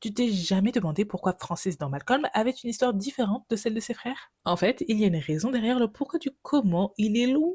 Tu t'es jamais demandé pourquoi Francis dans Malcolm avait une histoire différente de celle de ses frères? En fait, il y a une raison derrière le pourquoi du comment il est loin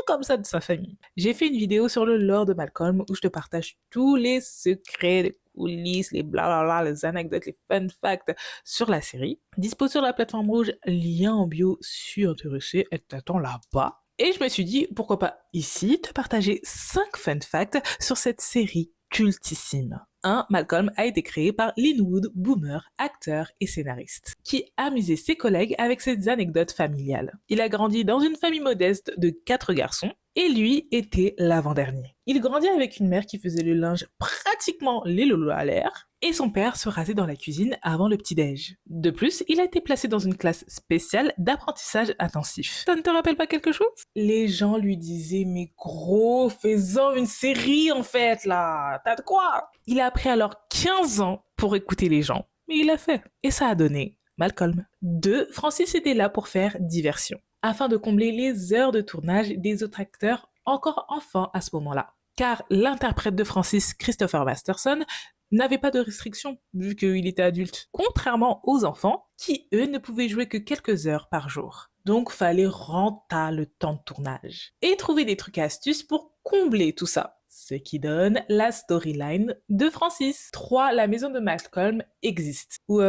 comme ça de sa famille. J'ai fait une vidéo sur le lore de Malcolm où je te partage tous les secrets, les coulisses, les blablabla, les anecdotes, les fun facts sur la série. Dispo sur la plateforme rouge, lien en bio si intéressé, elle t'attend là-bas. Et je me suis dit, pourquoi pas ici, te partager 5 fun facts sur cette série cultissime. 1. Malcolm a été créé par Linwood Boomer, acteur et scénariste, qui amusait ses collègues avec ses anecdotes familiales. Il a grandi dans une famille modeste de 4 garçons, et lui était l'avant-dernier. Il grandit avec une mère qui faisait le linge pratiquement les lolos à l'air, et son père se rasait dans la cuisine avant le petit-déj. De plus, il a été placé dans une classe spéciale d'apprentissage intensif. Ça ne te rappelle pas quelque chose? Les gens lui disaient, mais gros, fais-en une série en fait là, t'as de quoi? Il a pris alors 15 ans pour écouter les gens, mais il l'a fait. Et ça a donné Malcolm. 2. Francis était là pour faire diversion, afin de combler les heures de tournage des autres acteurs encore enfants à ce moment-là. Car l'interprète de Francis, Christopher Masterson, n'avait pas de restrictions vu qu'il était adulte, contrairement aux enfants qui, eux, ne pouvaient jouer que quelques heures par jour. Donc, fallait renta le temps de tournage et trouver des trucs et astuces pour combler tout ça. Ce qui donne la storyline de Francis. 3. La maison de Malcolm existe, ou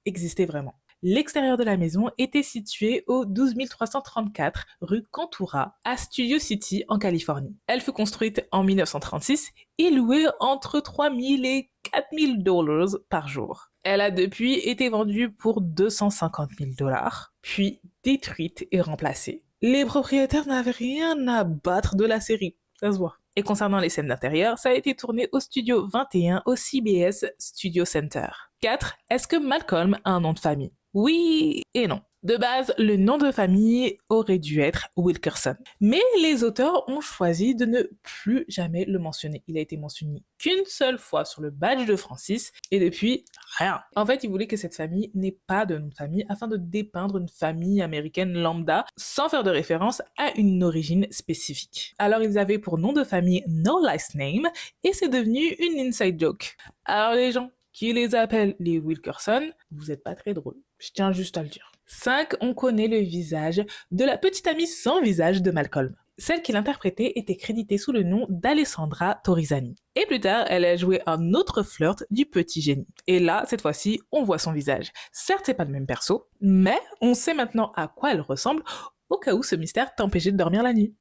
existait vraiment. L'extérieur de la maison était situé au 12 334 rue Cantura, à Studio City, en Californie. Elle fut construite en 1936 et louée entre 3 000 et 4 000 dollars par jour. Elle a depuis été vendue pour 250 000 dollars, puis détruite et remplacée. Les propriétaires n'avaient rien à battre de la série, ça se voit. Et concernant les scènes d'intérieur, ça a été tourné au Studio 21 au CBS Studio Center. 4. Est-ce que Malcolm a un nom de famille? Oui et non. De base, le nom de famille aurait dû être Wilkerson. Mais les auteurs ont choisi de ne plus jamais le mentionner. Il a été mentionné qu'une seule fois sur le badge de Francis, et depuis, rien. En fait, ils voulaient que cette famille n'ait pas de nom de famille afin de dépeindre une famille américaine lambda sans faire de référence à une origine spécifique. Alors, ils avaient pour nom de famille No Last Name, et c'est devenu une inside joke. Alors les gens qui les appellent les Wilkerson, vous êtes pas très drôles. Je tiens juste à le dire. 5. On connaît le visage de la petite amie sans visage de Malcolm. Celle qui l'interprétait était créditée sous le nom d'Alessandra Torrisani. Et plus tard, elle a joué un autre flirt du petit génie. Et là, cette fois-ci, on voit son visage. Certes, c'est pas le même perso, mais on sait maintenant à quoi elle ressemble, au cas où ce mystère t'empêchait de dormir la nuit.